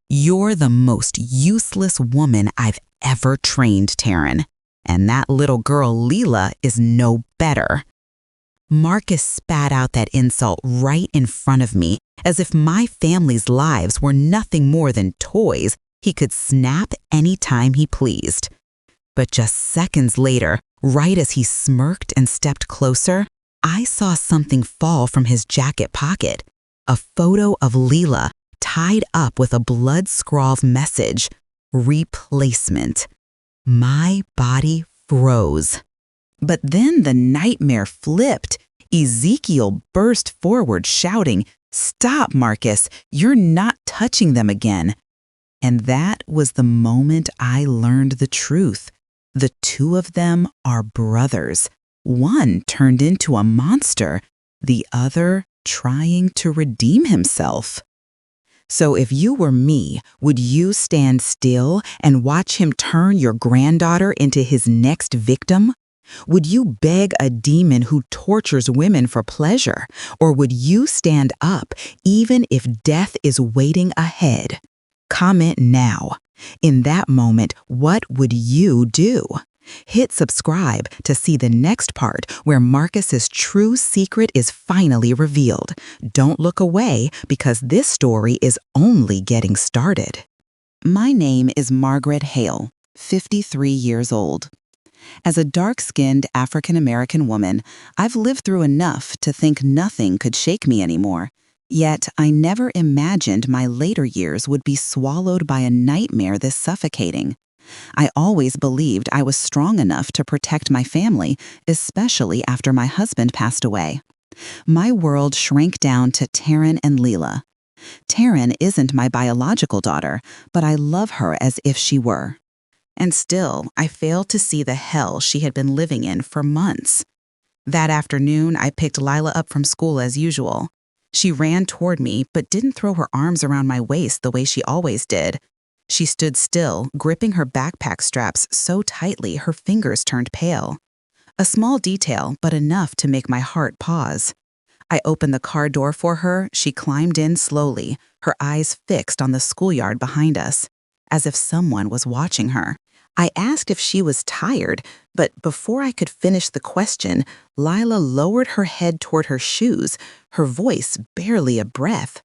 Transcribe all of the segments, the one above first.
"You're the most useless woman I've ever trained, Taryn. And that little girl, Leela, is no better." Marcus spat out that insult right in front of me, as if my family's lives were nothing more than toys he could snap any time he pleased. But just seconds later, right as he smirked and stepped closer, I saw something fall from his jacket pocket. A photo of Leela tied up with a blood-scrawled message, "Replacement." My body froze. But then the nightmare flipped. Ezekiel burst forward shouting, "Stop, Marcus, you're not touching them again." And that was the moment I learned the truth. The two of them are brothers. One turned into a monster, the other trying to redeem himself. So if you were me, would you stand still and watch him turn your granddaughter into his next victim? Would you beg a demon who tortures women for pleasure? Or would you stand up even if death is waiting ahead? Comment now. In that moment, what would you do? Hit subscribe to see the next part where Marcus's true secret is finally revealed. Don't look away because this story is only getting started. My name is Margaret Hale, 53 years old. As a dark-skinned African-American woman, I've lived through enough to think nothing could shake me anymore. Yet I never imagined my later years would be swallowed by a nightmare this suffocating. I always believed I was strong enough to protect my family, especially after my husband passed away. My world shrank down to Taryn and Leela. Taryn isn't my biological daughter, but I love her as if she were. And still, I failed to see the hell she had been living in for months. That afternoon, I picked Lila up from school as usual. She ran toward me, but didn't throw her arms around my waist the way she always did. She stood still, gripping her backpack straps so tightly her fingers turned pale. A small detail, but enough to make my heart pause. I opened the car door for her. She climbed in slowly, her eyes fixed on the schoolyard behind us, as if someone was watching her. I asked if she was tired, but before I could finish the question, Lila lowered her head toward her shoes, her voice barely a breath.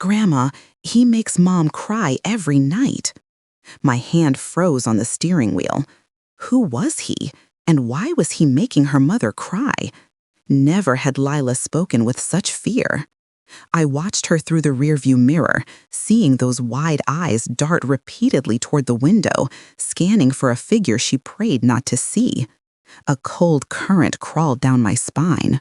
"Grandma, he makes Mom cry every night." My hand froze on the steering wheel. Who was he, and why was he making her mother cry? Never had Lila spoken with such fear. I watched her through the rearview mirror, seeing those wide eyes dart repeatedly toward the window, scanning for a figure she prayed not to see. A cold current crawled down my spine.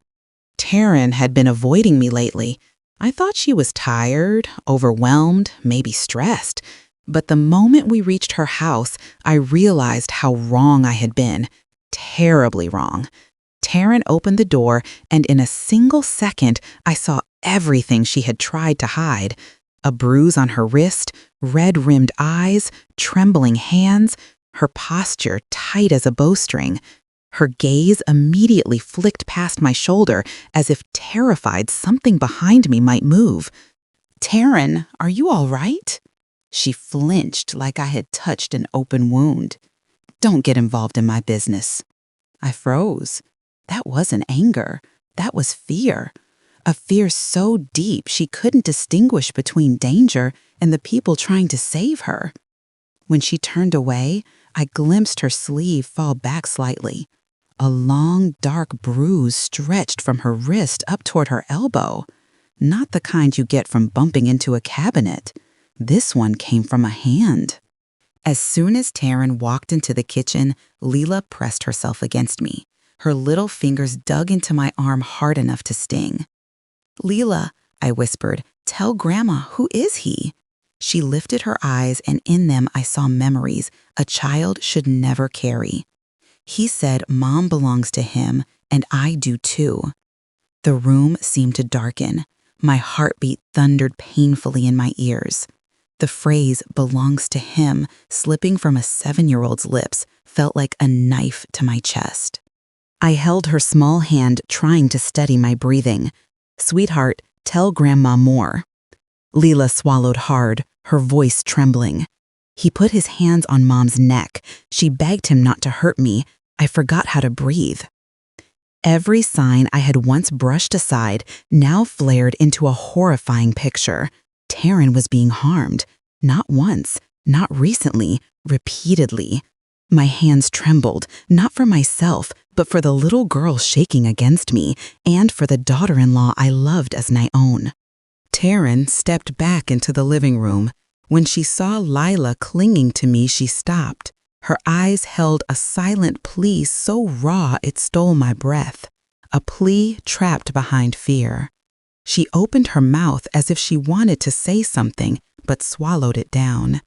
Taryn had been avoiding me lately. I thought she was tired, overwhelmed, maybe stressed. But the moment we reached her house, I realized how wrong I had been. Terribly wrong. Taryn opened the door, and in a single second, I saw everything she had tried to hide. A bruise on her wrist, red-rimmed eyes, trembling hands, her posture tight as a bowstring. Her gaze immediately flicked past my shoulder as if terrified something behind me might move. "Taryn, are you all right?" She flinched like I had touched an open wound. "Don't get involved in my business." I froze. That wasn't anger. That was fear. A fear so deep she couldn't distinguish between danger and the people trying to save her. When she turned away, I glimpsed her sleeve fall back slightly. A long, dark bruise stretched from her wrist up toward her elbow. Not the kind you get from bumping into a cabinet. This one came from a hand. As soon as Taryn walked into the kitchen, Leela pressed herself against me. Her little fingers dug into my arm hard enough to sting. "Leela," I whispered, "tell Grandma, who is he?" She lifted her eyes, and in them I saw memories a child should never carry. "He said Mom belongs to him, and I do too." The room seemed to darken. My heartbeat thundered painfully in my ears. The phrase "belongs to him" slipping from a 7-year-old's lips felt like a knife to my chest. I held her small hand, trying to steady my breathing. "Sweetheart, tell Grandma more." Leela swallowed hard, her voice trembling. He put his hands on Mom's neck. She begged him not to hurt me. I forgot how to breathe. Every sign I had once brushed aside now flared into a horrifying picture. Taryn was being harmed. Not once, not recently, repeatedly. My hands trembled, not for myself, but for the little girl shaking against me, and for the daughter-in-law I loved as my own. Taryn stepped back into the living room. When she saw Lila clinging to me, she stopped. Her eyes held a silent plea so raw it stole my breath, a plea trapped behind fear. She opened her mouth as if she wanted to say something, but swallowed it down.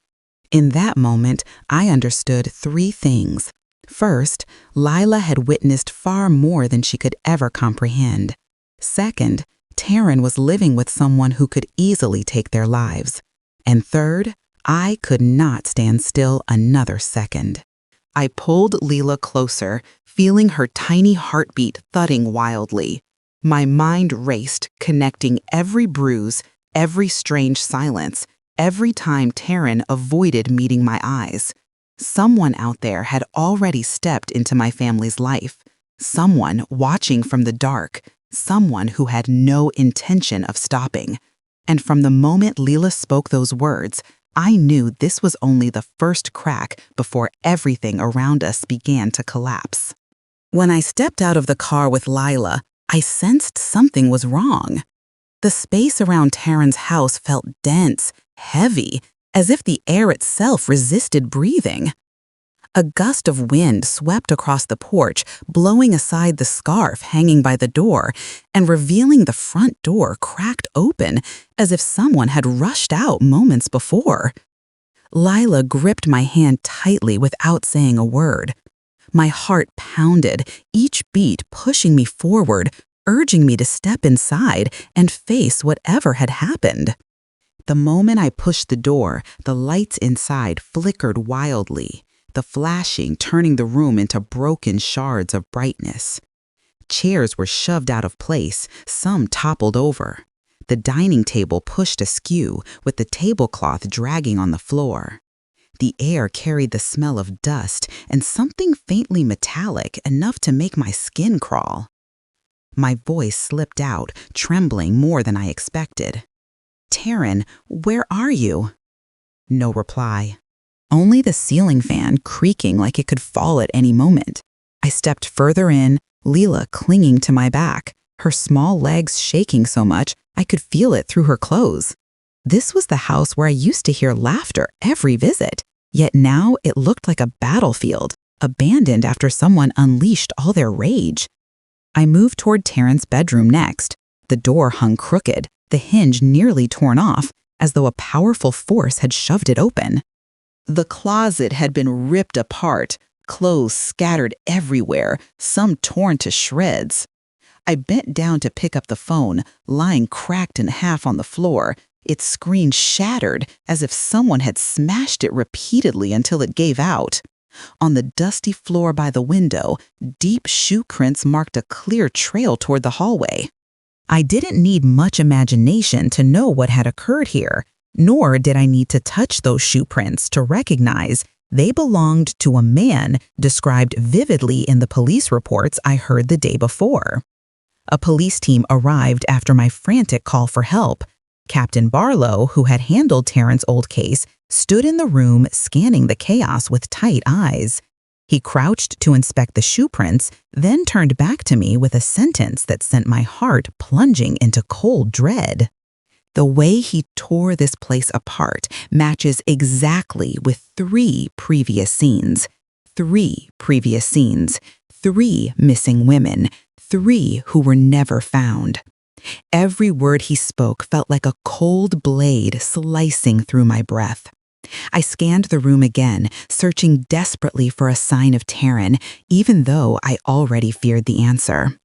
In that moment, I understood 3 things. First, Lila had witnessed far more than she could ever comprehend. Second, Taryn was living with someone who could easily take their lives. And third, I could not stand still another second. I pulled Lila closer, feeling her tiny heartbeat thudding wildly. My mind raced, connecting every bruise, every strange silence, every time Taryn avoided meeting my eyes. Someone out there had already stepped into my family's life. Someone watching from the dark. Someone who had no intention of stopping. And from the moment Lila spoke those words, I knew this was only the first crack before everything around us began to collapse. When I stepped out of the car with Lila, I sensed something was wrong. The space around Taryn's house felt dense, heavy, as if the air itself resisted breathing. A gust of wind swept across the porch, blowing aside the scarf hanging by the door and revealing the front door cracked open as if someone had rushed out moments before. Lila gripped my hand tightly without saying a word. My heart pounded, each beat pushing me forward, urging me to step inside and face whatever had happened. The moment I pushed the door, the lights inside flickered wildly, the flashing turning the room into broken shards of brightness. Chairs were shoved out of place, some toppled over. The dining table pushed askew, with the tablecloth dragging on the floor. The air carried the smell of dust and something faintly metallic enough to make my skin crawl. My voice slipped out, trembling more than I expected. "Taryn, where are you?" No reply. Only the ceiling fan creaking like it could fall at any moment. I stepped further in, Lila clinging to my back, her small legs shaking so much I could feel it through her clothes. This was the house where I used to hear laughter every visit, yet now it looked like a battlefield, abandoned after someone unleashed all their rage. I moved toward Taryn's bedroom next. The door hung crooked, the hinge nearly torn off, as though a powerful force had shoved it open. The closet had been ripped apart, clothes scattered everywhere, some torn to shreds. I bent down to pick up the phone, lying cracked in half on the floor, its screen shattered as if someone had smashed it repeatedly until it gave out. On the dusty floor by the window, deep shoe prints marked a clear trail toward the hallway. I didn't need much imagination to know what had occurred here, nor did I need to touch those shoe prints to recognize they belonged to a man described vividly in the police reports I heard the day before. A police team arrived after my frantic call for help. Captain Barlow, who had handled Taryn's old case, stood in the room scanning the chaos with tight eyes. He crouched to inspect the shoe prints, then turned back to me with a sentence that sent my heart plunging into cold dread. The way he tore this place apart matches exactly with 3 previous scenes. 3 previous scenes. 3 missing women. 3 who were never found. Every word he spoke felt like a cold blade slicing through my breath. I scanned the room again, searching desperately for a sign of Taryn, even though I already feared the answer.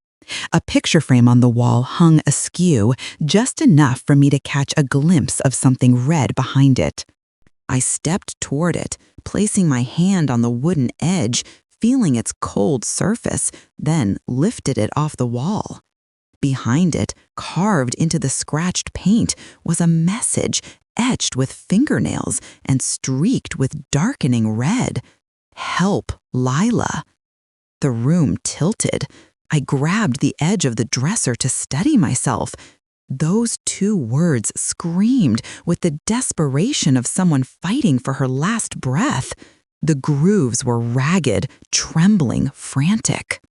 A picture frame on the wall hung askew, just enough for me to catch a glimpse of something red behind it. I stepped toward it, placing my hand on the wooden edge, feeling its cold surface, then lifted it off the wall. Behind it, carved into the scratched paint, was a message etched with fingernails and streaked with darkening red. "Help, Lila." The room tilted. I grabbed the edge of the dresser to steady myself. Those two words screamed with the desperation of someone fighting for her last breath. The grooves were ragged, trembling, frantic.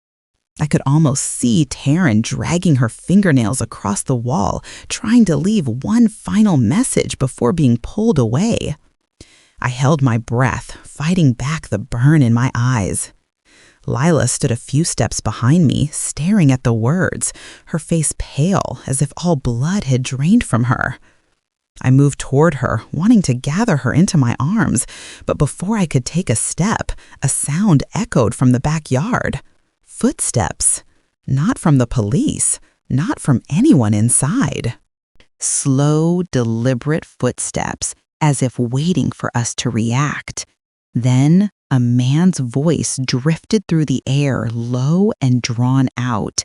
I could almost see Taryn dragging her fingernails across the wall, trying to leave one final message before being pulled away. I held my breath, fighting back the burn in my eyes. Lila stood a few steps behind me, staring at the words, her face pale as if all blood had drained from her. I moved toward her, wanting to gather her into my arms, but before I could take a step, a sound echoed from the backyard. Footsteps. Not from the police, not from anyone inside. Slow, deliberate footsteps, as if waiting for us to react. Then, a man's voice drifted through the air, low and drawn out.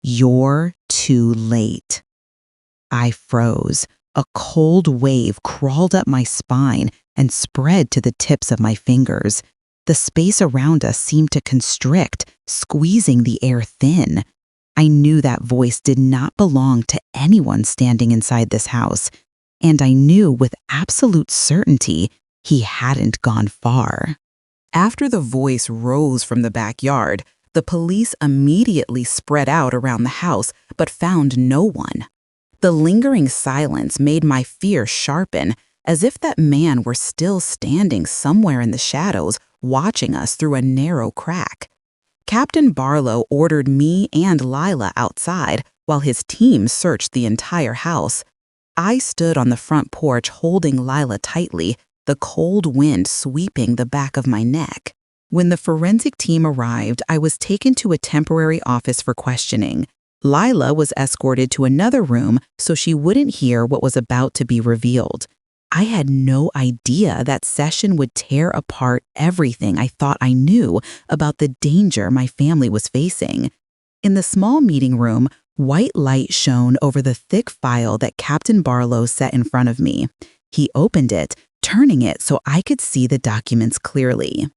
"You're too late." I froze. A cold wave crawled up my spine and spread to the tips of my fingers. The space around us seemed to constrict, squeezing the air thin. I knew that voice did not belong to anyone standing inside this house, and I knew with absolute certainty he hadn't gone far. After the voice rose from the backyard, the police immediately spread out around the house but found no one. The lingering silence made my fear sharpen, as if that man were still standing somewhere in the shadows, watching us through a narrow crack. Captain Barlow ordered me and Lila outside while his team searched the entire house. I stood on the front porch holding Lila tightly, the cold wind sweeping the back of my neck. When the forensic team arrived, I was taken to a temporary office for questioning. Lila was escorted to another room so she wouldn't hear what was about to be revealed. I had no idea that session would tear apart everything I thought I knew about the danger my family was facing. In the small meeting room, white light shone over the thick file that Captain Barlow set in front of me. He opened it, turning it so I could see the documents clearly.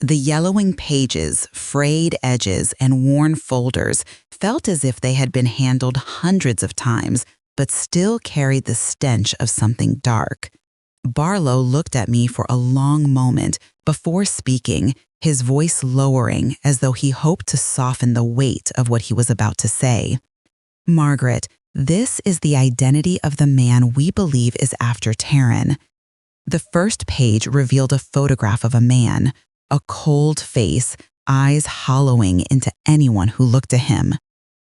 The yellowing pages, frayed edges, and worn folders felt as if they had been handled hundreds of times, but still carried the stench of something dark. Barlow looked at me for a long moment before speaking, his voice lowering as though he hoped to soften the weight of what he was about to say. "Margaret, this is the identity of the man we believe is after Taryn." The first page revealed a photograph of a man, a cold face, eyes hollowing into anyone who looked at him.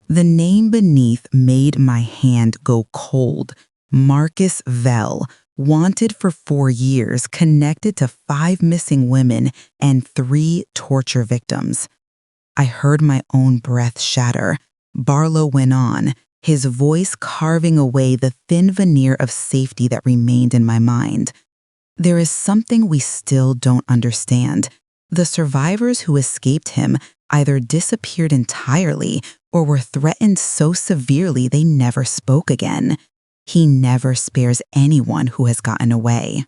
The name beneath made my hand go cold. Marcus Vell, wanted for 4 years, connected to 5 missing women and 3 torture victims. I heard my own breath shatter. Barlow went on, his voice carving away the thin veneer of safety that remained in my mind. "There is something we still don't understand. The survivors who escaped him either disappeared entirely or were threatened so severely they never spoke again. He never spares anyone who has gotten away."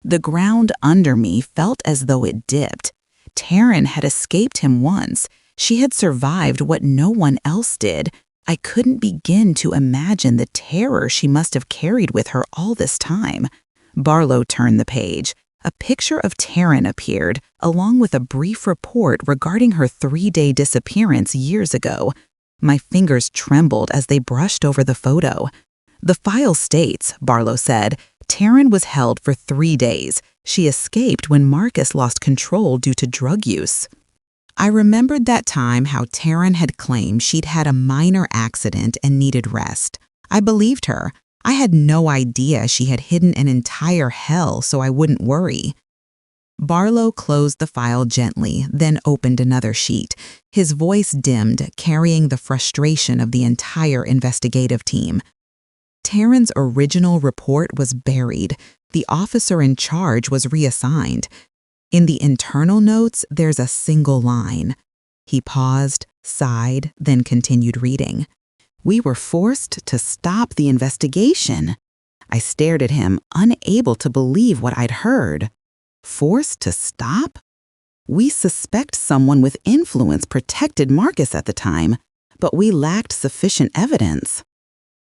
The ground under me felt as though it dipped. Taryn had escaped him once. She had survived what no one else did. I couldn't begin to imagine the terror she must have carried with her all this time. Barlow turned the page. A picture of Taryn appeared, along with a brief report regarding her 3-day disappearance years ago. My fingers trembled as they brushed over the photo. "The file states," Barlow said, "Taryn was held for 3 days. She escaped when Marcus lost control due to drug use." I remembered that time how Taryn had claimed she'd had a minor accident and needed rest. I believed her. I had no idea she had hidden an entire hell so I wouldn't worry. Barlow closed the file gently, then opened another sheet. His voice dimmed, carrying the frustration of the entire investigative team. Taryn's original report was buried. The officer in charge was reassigned. In the internal notes, there's a single line. He paused, sighed, then continued reading. "We were forced to stop the investigation." I stared at him, unable to believe what I'd heard. Forced to stop? We suspect someone with influence protected Marcus at the time, but we lacked sufficient evidence.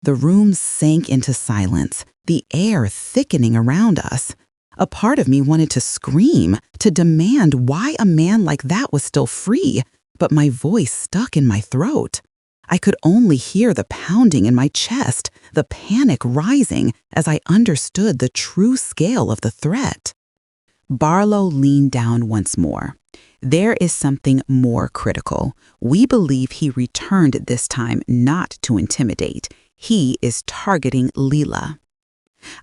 The room sank into silence, the air thickening around us. A part of me wanted to scream, to demand why a man like that was still free, but my voice stuck in my throat. I could only hear the pounding in my chest, the panic rising as I understood the true scale of the threat. Barlow leaned down once more. There is something more critical. We believe he returned this time not to intimidate. He is targeting Leela.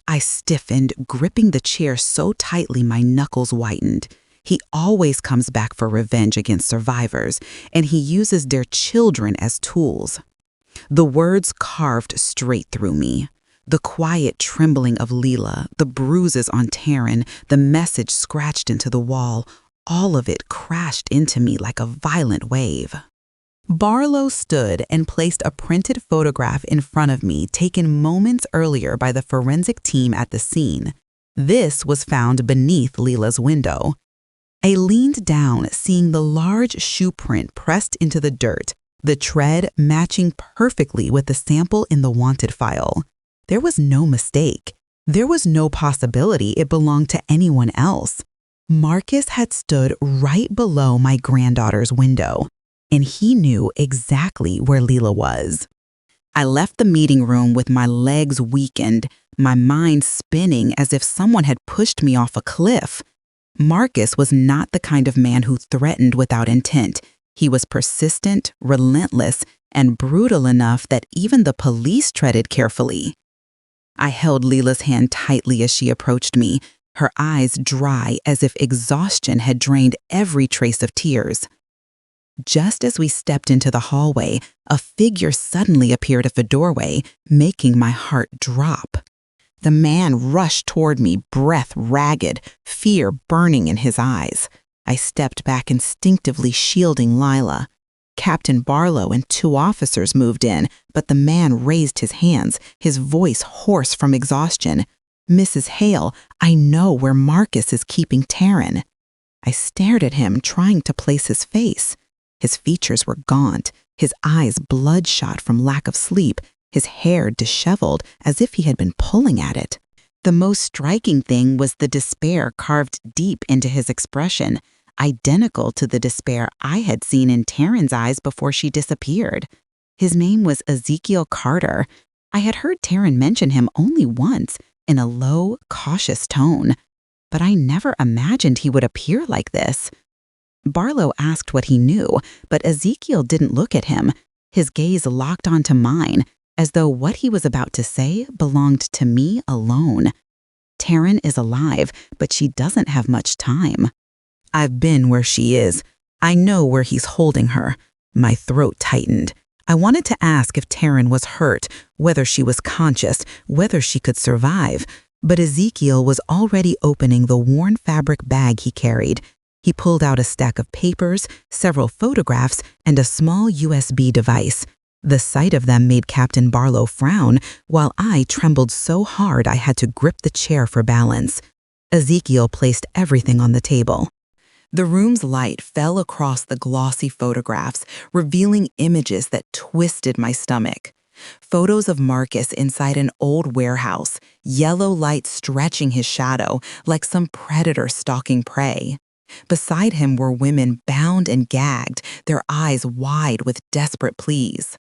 I stiffened, gripping the chair so tightly my knuckles whitened. He always comes back for revenge against survivors, and he uses their children as tools. The words carved straight through me. The quiet trembling of Leela, the bruises on Taryn, the message scratched into the wall, all of it crashed into me like a violent wave. Barlow stood and placed a printed photograph in front of me taken moments earlier by the forensic team at the scene. This was found beneath Leela's window. I leaned down, seeing the large shoe print pressed into the dirt, the tread matching perfectly with the sample in the wanted file. There was no mistake. There was no possibility it belonged to anyone else. Marcus had stood right below my granddaughter's window, and he knew exactly where Leela was. I left the meeting room with my legs weakened, my mind spinning as if someone had pushed me off a cliff. Marcus was not the kind of man who threatened without intent. He was persistent, relentless, and brutal enough that even the police treaded carefully. I held Leela's hand tightly as she approached me, her eyes dry as if exhaustion had drained every trace of tears. Just as we stepped into the hallway, a figure suddenly appeared at the doorway, making my heart drop. The man rushed toward me, breath ragged, fear burning in his eyes. I stepped back instinctively, shielding Lila. Captain Barlow and 2 officers moved in, but the man raised his hands, his voice hoarse from exhaustion. "Mrs. Hale, I know where Marcus is keeping Taryn." I stared at him, trying to place his face. His features were gaunt, his eyes bloodshot from lack of sleep, his hair disheveled as if he had been pulling at it. The most striking thing was the despair carved deep into his expression, identical to the despair I had seen in Taryn's eyes before she disappeared. His name was Ezekiel Carter. I had heard Taryn mention him only once, in a low, cautious tone, but I never imagined he would appear like this. Barlow asked what he knew, but Ezekiel didn't look at him. His gaze locked onto mine, as though what he was about to say belonged to me alone. Taryn is alive, but she doesn't have much time. I've been where she is. I know where he's holding her. My throat tightened. I wanted to ask if Taryn was hurt, whether she was conscious, whether she could survive, but Ezekiel was already opening the worn fabric bag he carried. He pulled out a stack of papers, several photographs, and a small USB device. The sight of them made Captain Barlow frown, while I trembled so hard I had to grip the chair for balance. Ezekiel placed everything on the table. The room's light fell across the glossy photographs, revealing images that twisted my stomach. Photos of Marcus inside an old warehouse, yellow light stretching his shadow like some predator stalking prey. Beside him were women bound and gagged, their eyes wide with desperate pleas.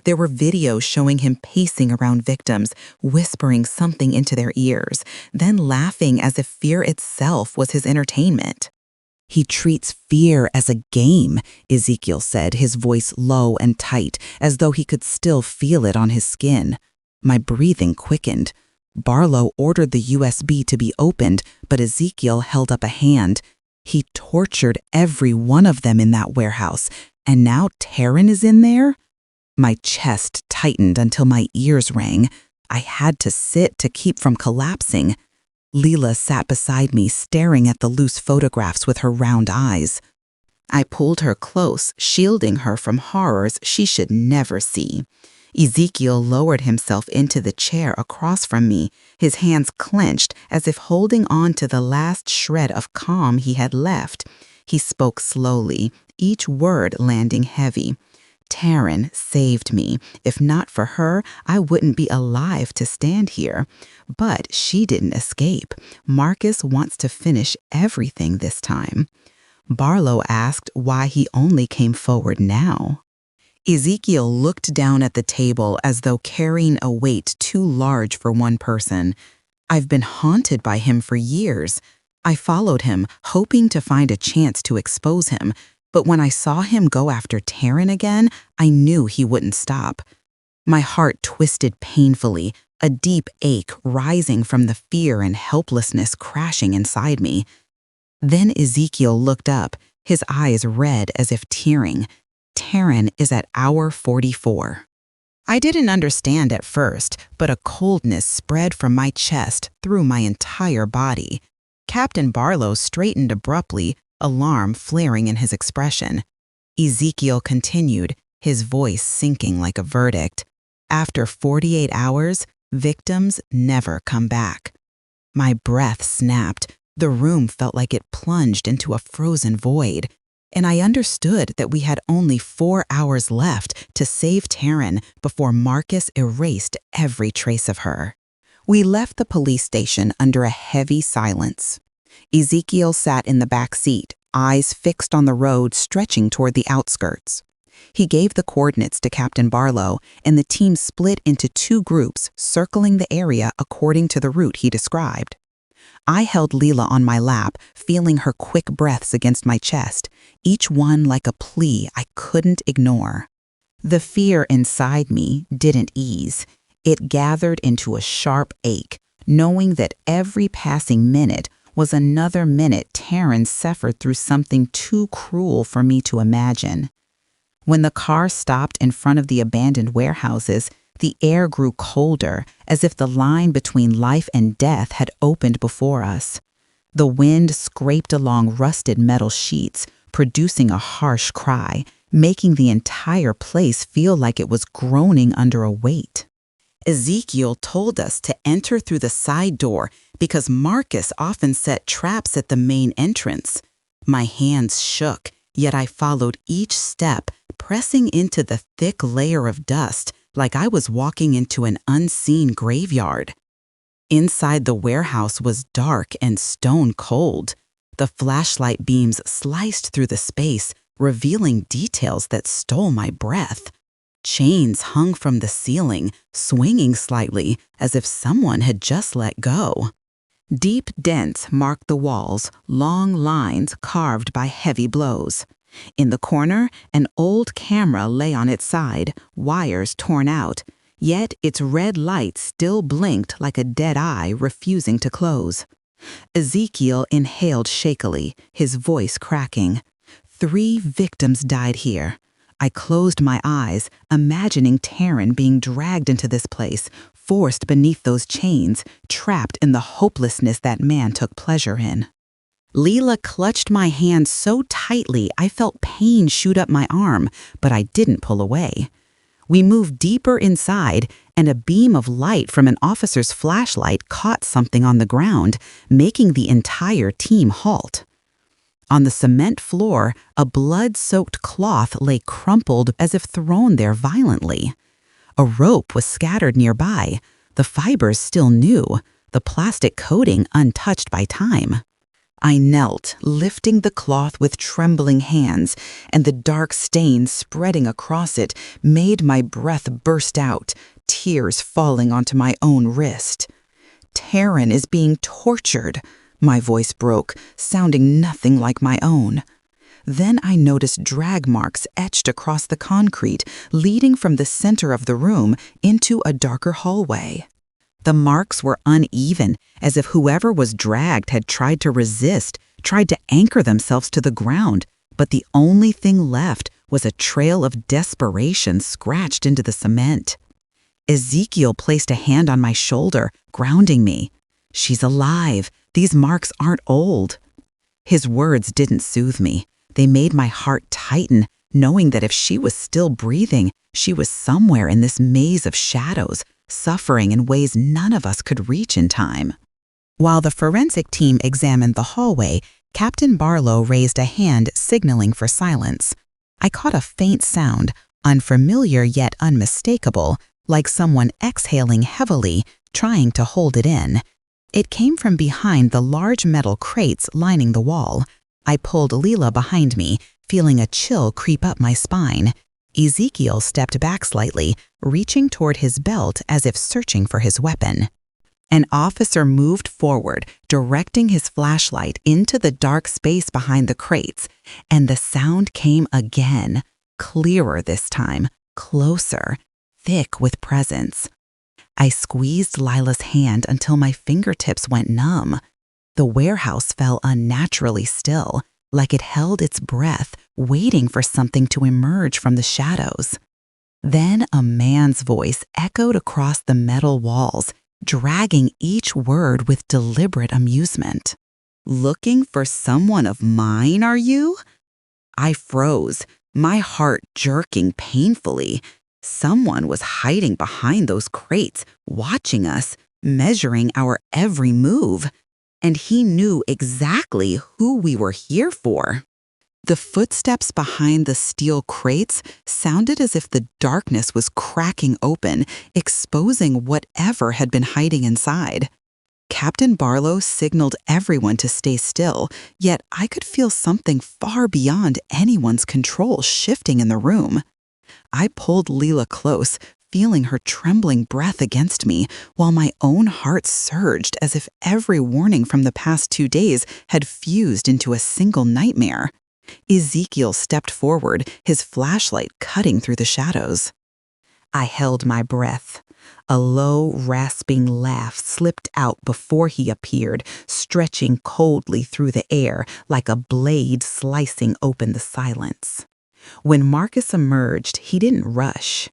There were videos showing him pacing around victims, whispering something into their ears, then laughing as if fear itself was his entertainment. "He treats fear as a game," Ezekiel said, his voice low and tight, as though he could still feel it on his skin. My breathing quickened. Barlow ordered the USB to be opened, but Ezekiel held up a hand. He tortured every one of them in that warehouse, and now Taryn is in there? My chest tightened until my ears rang. I had to sit to keep from collapsing. Leela sat beside me, staring at the loose photographs with her round eyes. I pulled her close, shielding her from horrors she should never see. Ezekiel lowered himself into the chair across from me, his hands clenched as if holding on to the last shred of calm he had left. He spoke slowly, each word landing heavy. Taryn saved me. If not for her, I wouldn't be alive to stand here. But she didn't escape. Marcus wants to finish everything this time. Barlow asked why he only came forward now. Ezekiel looked down at the table as though carrying a weight too large for one person. I've been haunted by him for years. I followed him, hoping to find a chance to expose him, but when I saw him go after Taryn again, I knew he wouldn't stop. My heart twisted painfully, a deep ache rising from the fear and helplessness crashing inside me. Then Ezekiel looked up, his eyes red as if tearing. Taryn is at hour 44. I didn't understand at first, but a coldness spread from my chest through my entire body. Captain Barlow straightened abruptly, alarm flaring in his expression. Ezekiel continued, his voice sinking like a verdict. After 48 hours, victims never come back. My breath snapped. The room felt like it plunged into a frozen void. And I understood that we had only 4 hours left to save Taryn before Marcus erased every trace of her. We left the police station under a heavy silence. Ezekiel sat in the back seat, eyes fixed on the road stretching toward the outskirts. He gave the coordinates to Captain Barlow, and the team split into 2 groups, circling the area according to the route he described. I held Leela on my lap, feeling her quick breaths against my chest, each one like a plea I couldn't ignore. The fear inside me didn't ease. It gathered into a sharp ache, knowing that every passing minute was another minute Taryn suffered through something too cruel for me to imagine. When the car stopped in front of the abandoned warehouses, the air grew colder, as if the line between life and death had opened before us. The wind scraped along rusted metal sheets, producing a harsh cry, making the entire place feel like it was groaning under a weight. Ezekiel told us to enter through the side door because Marcus often set traps at the main entrance. My hands shook, yet I followed each step, pressing into the thick layer of dust like I was walking into an unseen graveyard. Inside the warehouse was dark and stone cold. The flashlight beams sliced through the space, revealing details that stole my breath. Chains hung from the ceiling, swinging slightly as if someone had just let go. Deep dents marked the walls, long lines carved by heavy blows. In the corner, an old camera lay on its side, wires torn out, yet its red light still blinked like a dead eye refusing to close. Ezekiel inhaled shakily, his voice cracking. 3 victims died here. I closed my eyes, imagining Taryn being dragged into this place, forced beneath those chains, trapped in the hopelessness that man took pleasure in. Leela clutched my hand so tightly I felt pain shoot up my arm, but I didn't pull away. We moved deeper inside, and a beam of light from an officer's flashlight caught something on the ground, making the entire team halt. On the cement floor, a blood-soaked cloth lay crumpled as if thrown there violently. A rope was scattered nearby, the fibers still new, the plastic coating untouched by time. I knelt, lifting the cloth with trembling hands, and the dark stain spreading across it made my breath burst out, tears falling onto my own wrist. Taryn is being tortured. My voice broke, sounding nothing like my own. Then I noticed drag marks etched across the concrete, leading from the center of the room into a darker hallway. The marks were uneven, as if whoever was dragged had tried to resist, tried to anchor themselves to the ground, but the only thing left was a trail of desperation scratched into the cement. Ezekiel placed a hand on my shoulder, grounding me. "She's alive. These marks aren't old." His words didn't soothe me. They made my heart tighten, knowing that if she was still breathing, she was somewhere in this maze of shadows, suffering in ways none of us could reach in time. While the forensic team examined the hallway, Captain Barlow raised a hand signaling for silence. I caught a faint sound, unfamiliar yet unmistakable, like someone exhaling heavily, trying to hold it in. It came from behind the large metal crates lining the wall. I pulled Leela behind me, feeling a chill creep up my spine. Ezekiel stepped back slightly, reaching toward his belt as if searching for his weapon. An officer moved forward, directing his flashlight into the dark space behind the crates, and the sound came again, clearer this time, closer, thick with presence. I squeezed Lila's hand until my fingertips went numb. The warehouse fell unnaturally still, like it held its breath, waiting for something to emerge from the shadows. Then a man's voice echoed across the metal walls, dragging each word with deliberate amusement. "Looking for someone of mine, are you?" I froze, my heart jerking painfully. Someone was hiding behind those crates, watching us, measuring our every move. And he knew exactly who we were here for. The footsteps behind the steel crates sounded as if the darkness was cracking open, exposing whatever had been hiding inside. Captain Barlow signaled everyone to stay still, yet I could feel something far beyond anyone's control shifting in the room. I pulled Leela close, feeling her trembling breath against me, while my own heart surged as if every warning from the past 2 days had fused into a single nightmare. Ezekiel stepped forward, his flashlight cutting through the shadows. I held my breath. A low, rasping laugh slipped out before he appeared, stretching coldly through the air like a blade slicing open the silence. When Marcus emerged, he didn't rush.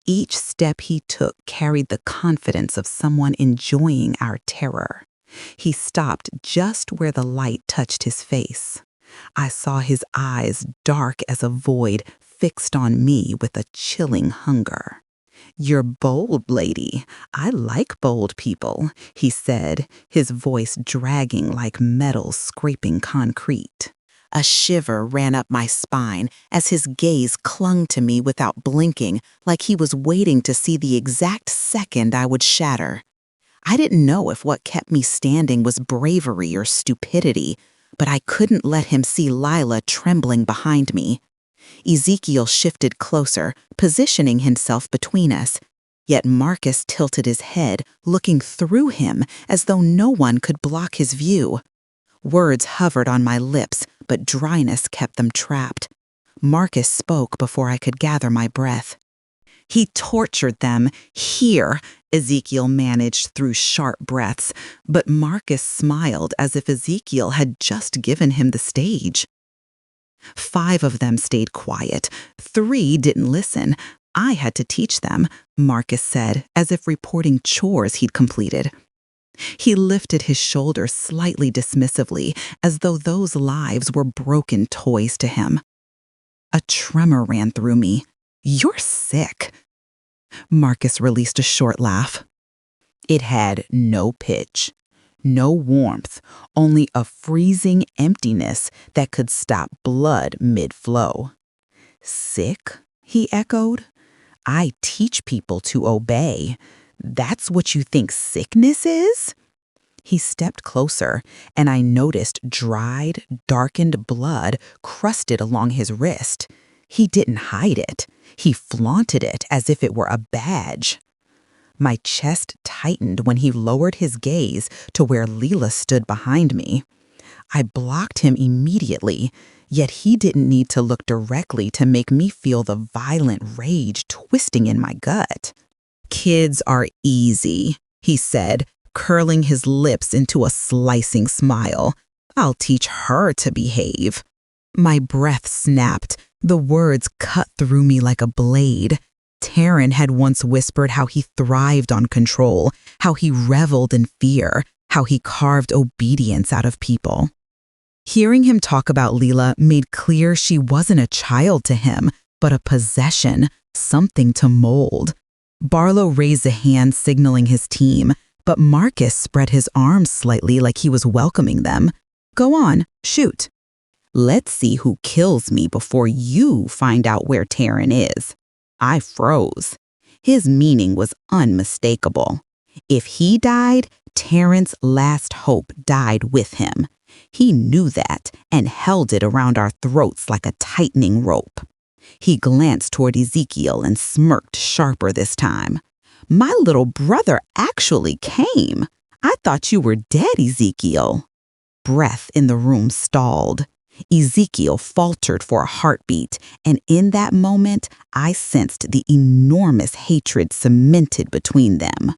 Each step he took carried the confidence of someone enjoying our terror. He stopped just where the light touched his face. I saw his eyes, dark as a void, fixed on me with a chilling hunger. "You're bold, lady. I like bold people," he said, his voice dragging like metal scraping concrete. A shiver ran up my spine as his gaze clung to me without blinking, like he was waiting to see the exact second I would shatter. I didn't know if what kept me standing was bravery or stupidity, but I couldn't let him see Lila trembling behind me. Ezekiel shifted closer, positioning himself between us. Yet Marcus tilted his head, looking through him as though no one could block his view. Words hovered on my lips, but dryness kept them trapped. Marcus spoke before I could gather my breath. "He tortured them here," Ezekiel managed through sharp breaths, but Marcus smiled as if Ezekiel had just given him the stage. 5 of them stayed quiet. 3 didn't listen. I had to teach them, Marcus said, as if reporting chores he'd completed. He lifted his shoulders slightly dismissively, as though those lives were broken toys to him. A tremor ran through me. "You're sick." Marcus released a short laugh. It had no pitch, no warmth, only a freezing emptiness that could stop blood mid-flow. "Sick?" he echoed. "I teach people to obey. That's what you think sickness is?" He stepped closer, and I noticed dried, darkened blood crusted along his wrist. He didn't hide it. He flaunted it as if it were a badge. My chest tightened when he lowered his gaze to where Leela stood behind me. I blocked him immediately, yet he didn't need to look directly to make me feel the violent rage twisting in my gut. "Kids are easy," he said, curling his lips into a slicing smile. "I'll teach her to behave." My breath snapped. The words cut through me like a blade. Taryn had once whispered how he thrived on control, how he reveled in fear, how he carved obedience out of people. Hearing him talk about Leela made clear she wasn't a child to him, but a possession, something to mold. Barlow raised a hand signaling his team, but Marcus spread his arms slightly like he was welcoming them. Go on, shoot. Let's see who kills me before you find out where Taryn is. I froze. His meaning was unmistakable. If he died, Taryn's last hope died with him. He knew that and held it around our throats like a tightening rope. He glanced toward Ezekiel and smirked sharper this time. My little brother actually came. I thought you were dead, Ezekiel. Breath in the room stalled. Ezekiel faltered for a heartbeat, and in that moment, I sensed the enormous hatred cemented between them.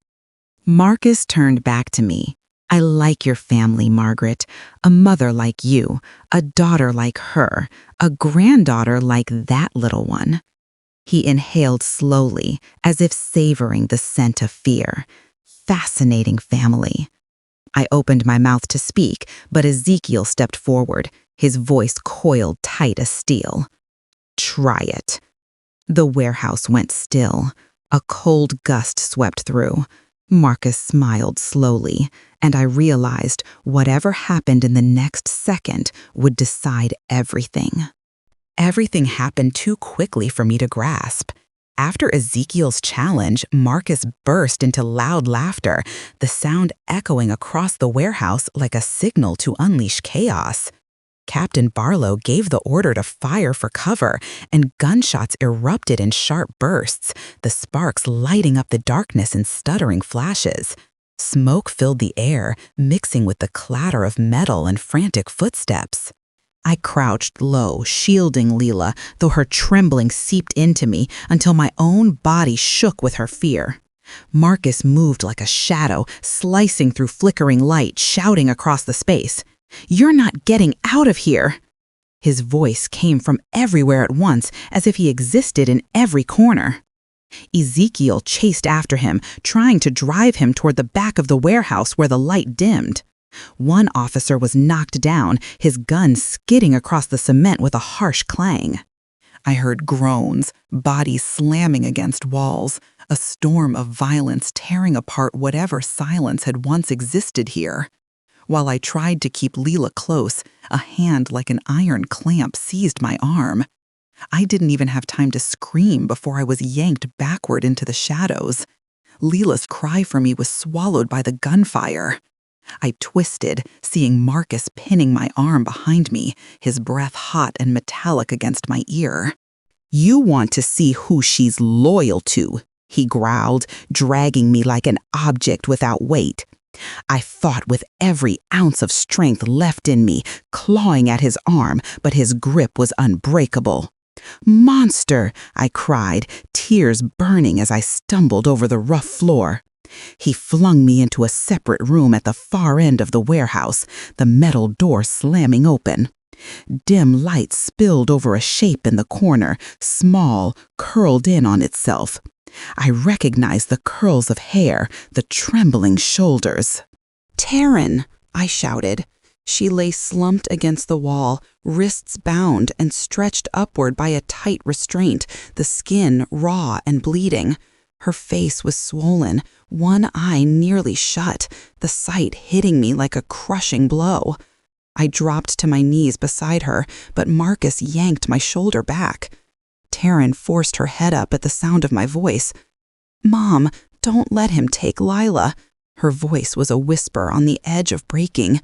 Marcus turned back to me. I like your family, Margaret. A mother like you, a daughter like her, a granddaughter like that little one. He inhaled slowly, as if savoring the scent of fear. Fascinating family. I opened my mouth to speak, but Ezekiel stepped forward, his voice coiled tight as steel. Try it. The warehouse went still. A cold gust swept through. Marcus smiled slowly, and I realized whatever happened in the next second would decide everything. Everything happened too quickly for me to grasp. After Ezekiel's challenge, Marcus burst into loud laughter, the sound echoing across the warehouse like a signal to unleash chaos. Captain Barlow gave the order to fire for cover, and gunshots erupted in sharp bursts, the sparks lighting up the darkness in stuttering flashes. Smoke filled the air, mixing with the clatter of metal and frantic footsteps. I crouched low, shielding Leela, though her trembling seeped into me until my own body shook with her fear. Marcus moved like a shadow, slicing through flickering light, shouting across the space. You're not getting out of here! His voice came from everywhere at once, as if he existed in every corner. Ezekiel chased after him, trying to drive him toward the back of the warehouse where the light dimmed. One officer was knocked down, his gun skidding across the cement with a harsh clang. I heard groans, bodies slamming against walls, a storm of violence tearing apart whatever silence had once existed here. While I tried to keep Leela close, a hand like an iron clamp seized my arm. I didn't even have time to scream before I was yanked backward into the shadows. Leela's cry for me was swallowed by the gunfire. I twisted, seeing Marcus pinning my arm behind me, his breath hot and metallic against my ear. You want to see who she's loyal to, he growled, dragging me like an object without weight. I fought with every ounce of strength left in me, clawing at his arm, but his grip was unbreakable. Monster, I cried, tears burning as I stumbled over the rough floor. He flung me into a separate room at the far end of the warehouse, the metal door slamming open. Dim light spilled over a shape in the corner, small, curled in on itself. I recognized the curls of hair, the trembling shoulders. Taryn, I shouted. She lay slumped against the wall, wrists bound and stretched upward by a tight restraint, the skin raw and bleeding. Her face was swollen, one eye nearly shut, the sight hitting me like a crushing blow. I dropped to my knees beside her, but Marcus yanked my shoulder back. Taryn forced her head up at the sound of my voice. Mom, don't let him take Lila. Her voice was a whisper on the edge of breaking.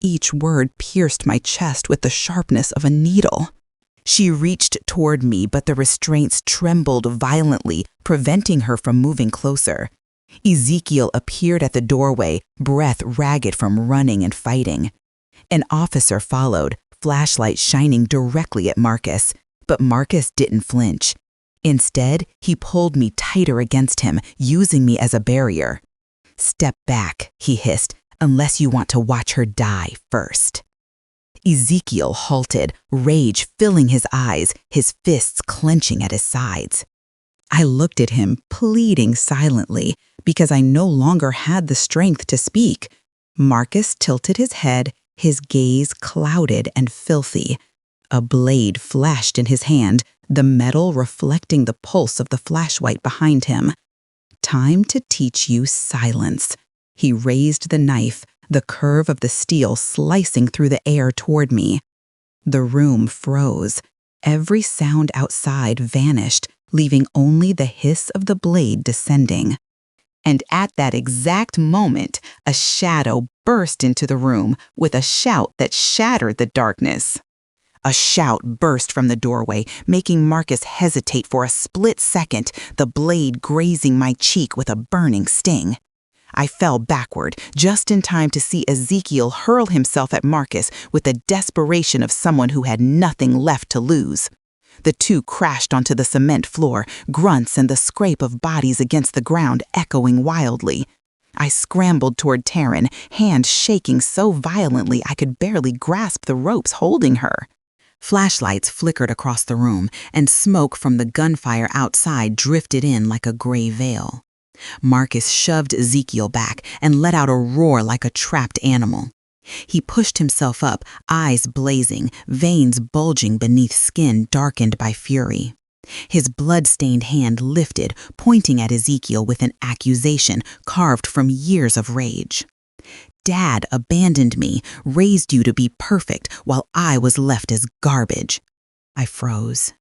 Each word pierced my chest with the sharpness of a needle. She reached toward me, but the restraints trembled violently, preventing her from moving closer. Ezekiel appeared at the doorway, breath ragged from running and fighting. An officer followed, flashlight shining directly at Marcus, but Marcus didn't flinch. Instead, he pulled me tighter against him, using me as a barrier. Step back, he hissed, unless you want to watch her die first. Ezekiel halted, rage filling his eyes, his fists clenching at his sides. I looked at him, pleading silently, because I no longer had the strength to speak. Marcus tilted his head, his gaze clouded and filthy. A blade flashed in his hand, the metal reflecting the pulse of the flashlight behind him. "Time to teach you silence." He raised the knife, the curve of the steel slicing through the air toward me. The room froze. Every sound outside vanished, leaving only the hiss of the blade descending. And at that exact moment, a shadow burst into the room with a shout that shattered the darkness. A shout burst from the doorway, making Marcus hesitate for a split second, the blade grazing my cheek with a burning sting. I fell backward, just in time to see Ezekiel hurl himself at Marcus with the desperation of someone who had nothing left to lose. The two crashed onto the cement floor, grunts and the scrape of bodies against the ground echoing wildly. I scrambled toward Taryn, hand shaking so violently I could barely grasp the ropes holding her. Flashlights flickered across the room, and smoke from the gunfire outside drifted in like a gray veil. Marcus shoved Ezekiel back and let out a roar like a trapped animal. He pushed himself up, eyes blazing, veins bulging beneath skin darkened by fury. His blood-stained hand lifted, pointing at Ezekiel with an accusation carved from years of rage. "Dad abandoned me, raised you to be perfect, while I was left as garbage." I froze.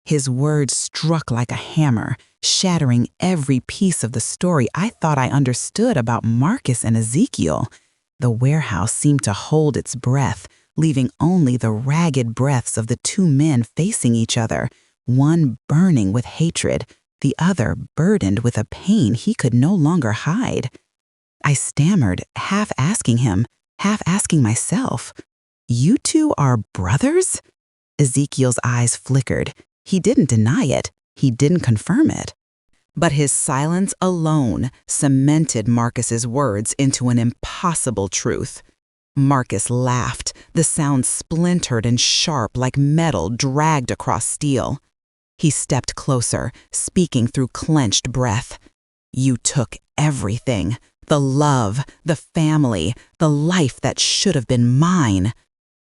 His words struck like a hammer, shattering every piece of the story I thought I understood about Marcus and Ezekiel. The warehouse seemed to hold its breath, leaving only the ragged breaths of the two men facing each other, one burning with hatred, the other burdened with a pain he could no longer hide. I stammered, half asking him, half asking myself, "You two are brothers?" Ezekiel's eyes flickered. He didn't deny it. He didn't confirm it. But his silence alone cemented Marcus's words into an impossible truth. Marcus laughed, the sound splintered and sharp like metal dragged across steel. He stepped closer, speaking through clenched breath. "You took everything. The love, the family, the life that should have been mine."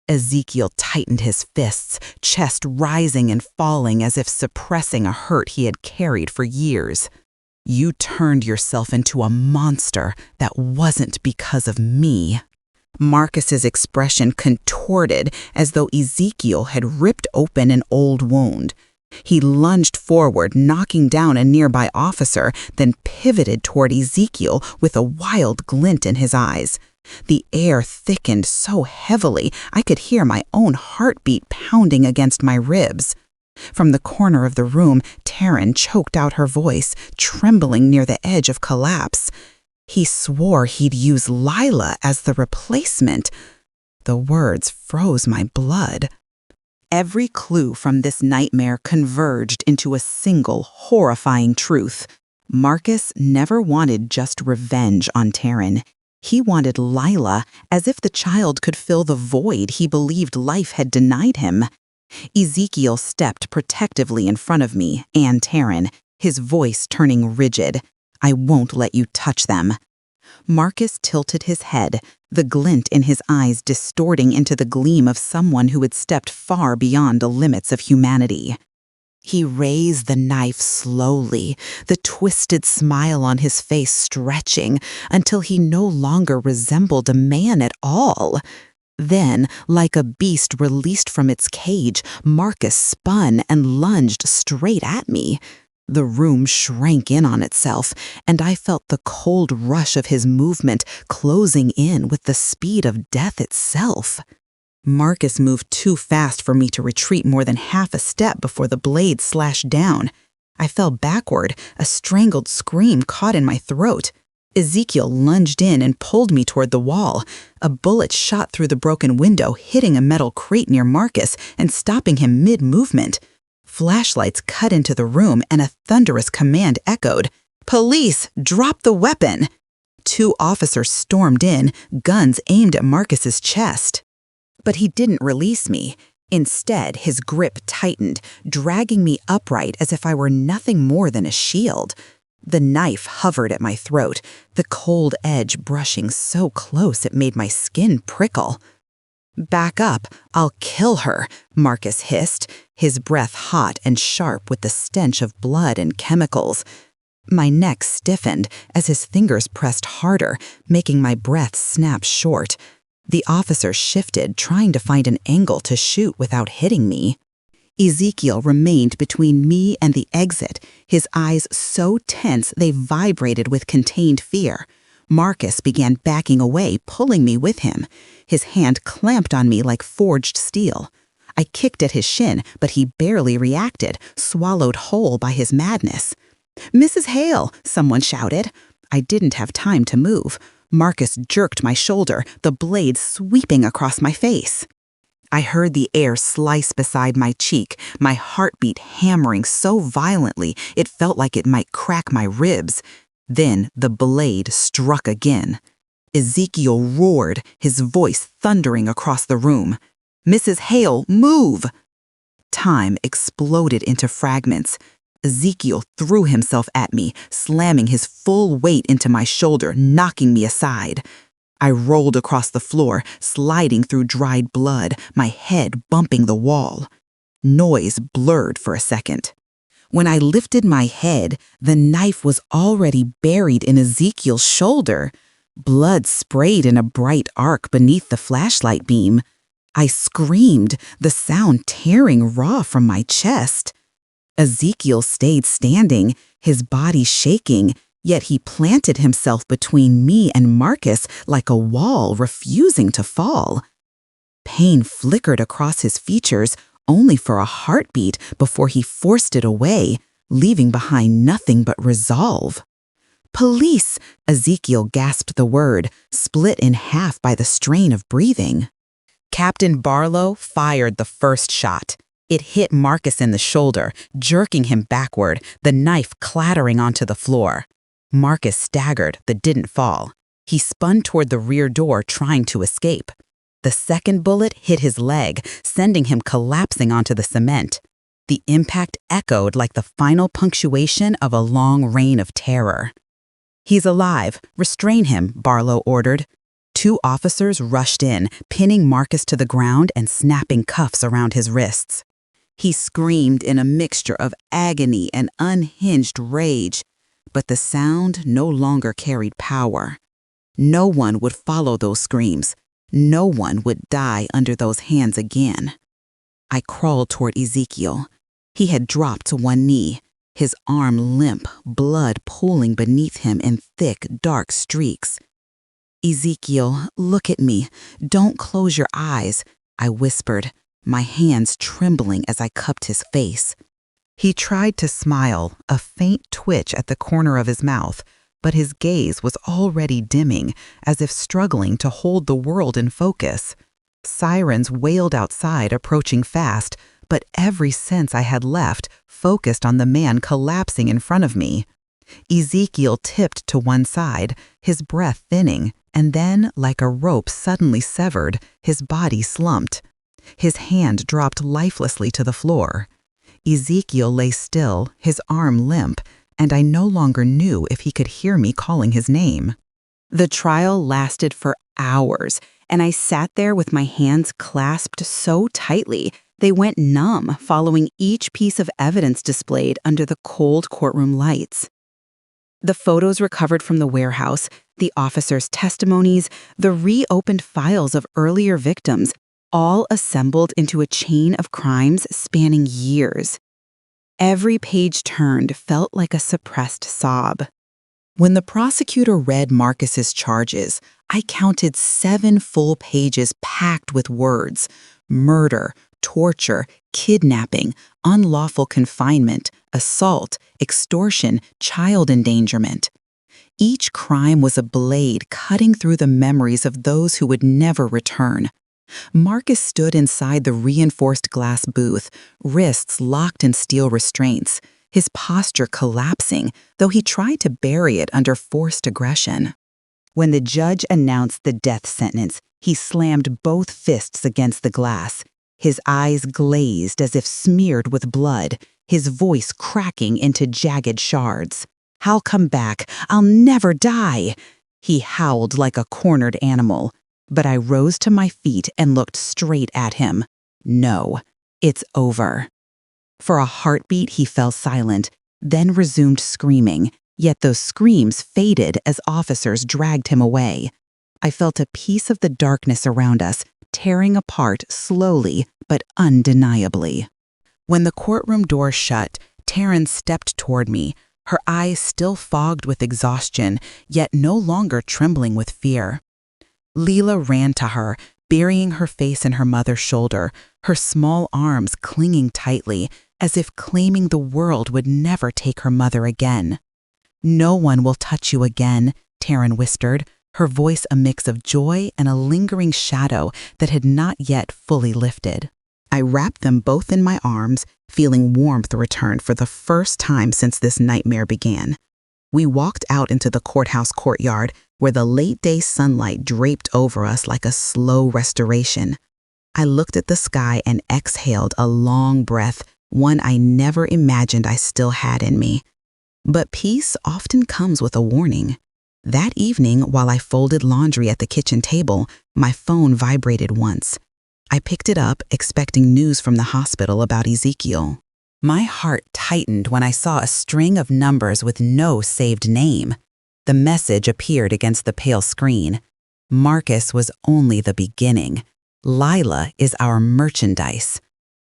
Ezekiel tightened his fists, chest rising and falling as if suppressing a hurt he had carried for years. "You turned yourself into a monster that wasn't because of me." Marcus's expression contorted as though Ezekiel had ripped open an old wound. He lunged forward, knocking down a nearby officer, then pivoted toward Ezekiel with a wild glint in his eyes. The air thickened so heavily I could hear my own heartbeat pounding against my ribs. From the corner of the room, Taryn choked out her voice, trembling near the edge of collapse. He swore he'd use Lila as the replacement. The words froze my blood. Every clue from this nightmare converged into a single horrifying truth. Marcus never wanted just revenge on Taryn. He wanted Lila, as if the child could fill the void he believed life had denied him. Ezekiel stepped protectively in front of me and Taryn, his voice turning rigid. "I won't let you touch them." Marcus tilted his head, the glint in his eyes distorting into the gleam of someone who had stepped far beyond the limits of humanity. He raised the knife slowly, the twisted smile on his face stretching until he no longer resembled a man at all. Then, like a beast released from its cage, Marcus spun and lunged straight at me. The room shrank in on itself, and I felt the cold rush of his movement closing in with the speed of death itself. Marcus moved too fast for me to retreat more than half a step before the blade slashed down. I fell backward, a strangled scream caught in my throat. Ezekiel lunged in and pulled me toward the wall. A bullet shot through the broken window, hitting a metal crate near Marcus and stopping him mid-movement. Flashlights cut into the room and a thunderous command echoed. "Police, drop the weapon!" 2 officers stormed in, guns aimed at Marcus's chest. But he didn't release me. Instead, his grip tightened, dragging me upright as if I were nothing more than a shield. The knife hovered at my throat, the cold edge brushing so close it made my skin prickle. "Back up, I'll kill her," Marcus hissed, his breath hot and sharp with the stench of blood and chemicals. My neck stiffened as his fingers pressed harder, making my breath snap short. The officer shifted, trying to find an angle to shoot without hitting me. Ezekiel remained between me and the exit, his eyes so tense they vibrated with contained fear. Marcus began backing away, pulling me with him. His hand clamped on me like forged steel. I kicked at his shin, but he barely reacted, swallowed whole by his madness. "Mrs. Hale," someone shouted. I didn't have time to move. Marcus jerked my shoulder, the blade sweeping across my face. I heard the air slice beside my cheek, my heartbeat hammering so violently it felt like it might crack my ribs. Then the blade struck again. Ezekiel roared, his voice thundering across the room. "Mrs. Hale, move!" Time exploded into fragments. Ezekiel threw himself at me, slamming his full weight into my shoulder, knocking me aside. I rolled across the floor, sliding through dried blood, my head bumping the wall. Noise blurred for a second. When I lifted my head, the knife was already buried in Ezekiel's shoulder. Blood sprayed in a bright arc beneath the flashlight beam. I screamed, the sound tearing raw from my chest. Ezekiel stayed standing, his body shaking, yet he planted himself between me and Marcus like a wall refusing to fall. Pain flickered across his features only for a heartbeat before he forced it away, leaving behind nothing but resolve. "Police!" Ezekiel gasped the word, split in half by the strain of breathing. Captain Barlow fired the first shot. It hit Marcus in the shoulder, jerking him backward, the knife clattering onto the floor. Marcus staggered but didn't fall. He spun toward the rear door, trying to escape. The second bullet hit his leg, sending him collapsing onto the cement. The impact echoed like the final punctuation of a long reign of terror. "He's alive. Restrain him," Barlow ordered. 2 officers rushed in, pinning Marcus to the ground and snapping cuffs around his wrists. He screamed in a mixture of agony and unhinged rage, but the sound no longer carried power. No one would follow those screams. No one would die under those hands again. I crawled toward Ezekiel. He had dropped to one knee, his arm limp, blood pooling beneath him in thick, dark streaks. "Ezekiel, look at me. Don't close your eyes," I whispered, my hands trembling as I cupped his face. He tried to smile, a faint twitch at the corner of his mouth, but his gaze was already dimming, as if struggling to hold the world in focus. Sirens wailed outside, approaching fast, but every sense I had left focused on the man collapsing in front of me. Ezekiel tipped to one side, his breath thinning, and then, like a rope suddenly severed, his body slumped. His hand dropped lifelessly to the floor. Ezekiel lay still, his arm limp, and I no longer knew if he could hear me calling his name. The trial lasted for hours, and I sat there with my hands clasped so tightly they went numb following each piece of evidence displayed under the cold courtroom lights. The photos recovered from the warehouse, the officers' testimonies, the reopened files of earlier victims, all assembled into a chain of crimes spanning years. Every page turned felt like a suppressed sob. When the prosecutor read Marcus's charges, I counted 7 full pages packed with words: murder, torture, kidnapping, unlawful confinement, assault, extortion, child endangerment. Each crime was a blade cutting through the memories of those who would never return. Marcus stood inside the reinforced glass booth, wrists locked in steel restraints, his posture collapsing, though he tried to bury it under forced aggression. When the judge announced the death sentence, he slammed both fists against the glass, his eyes glazed as if smeared with blood, his voice cracking into jagged shards. "I'll come back. I'll never die," he howled like a cornered animal. but I rose to my feet and looked straight at him. No, it's over. For a heartbeat, he fell silent, then resumed screaming, yet those screams faded as officers dragged him away. I felt a piece of the darkness around us tearing apart slowly but undeniably. When the courtroom door shut, Taryn stepped toward me, her eyes still fogged with exhaustion, yet no longer trembling with fear. Leela ran to her, burying her face in her mother's shoulder, her small arms clinging tightly, as if claiming the world would never take her mother again. "No one will touch you again," Taryn whispered, her voice a mix of joy and a lingering shadow that had not yet fully lifted. I wrapped them both in my arms, feeling warmth return for the first time since this nightmare began. We walked out into the courthouse courtyard, where the late-day sunlight draped over us like a slow restoration. I looked at the sky and exhaled a long breath, one I never imagined I still had in me. But peace often comes with a warning. That evening, while I folded laundry at the kitchen table, my phone vibrated once. I picked it up, expecting news from the hospital about Ezekiel. My heart tightened when I saw a string of numbers with no saved name. The message appeared against the pale screen. Marcus was only the beginning. Lila is our merchandise.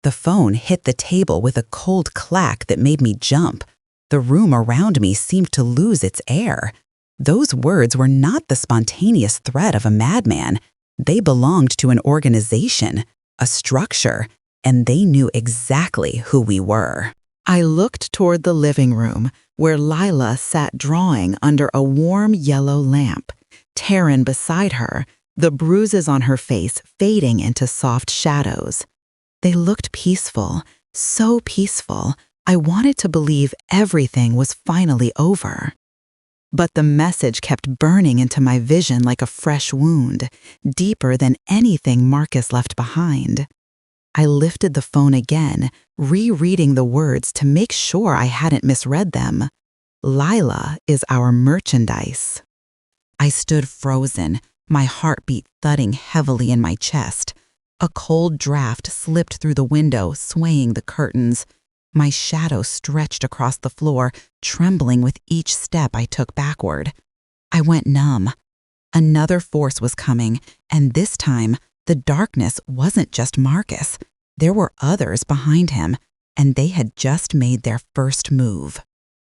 The phone hit the table with a cold clack that made me jump. The room around me seemed to lose its air. Those words were not the spontaneous threat of a madman. They belonged to an organization, a structure, and they knew exactly who we were. I looked toward the living room, where Lila sat drawing under a warm yellow lamp, Taryn beside her, the bruises on her face fading into soft shadows. They looked peaceful, so peaceful, I wanted to believe everything was finally over. But the message kept burning into my vision like a fresh wound, deeper than anything Marcus left behind. I lifted the phone again, rereading the words to make sure I hadn't misread them. Lila is our merchandise. I stood frozen, my heartbeat thudding heavily in my chest. A cold draft slipped through the window, swaying the curtains. My shadow stretched across the floor, trembling with each step I took backward. I went numb. Another force was coming, and this time, the darkness wasn't just Marcus. There were others behind him, and they had just made their first move.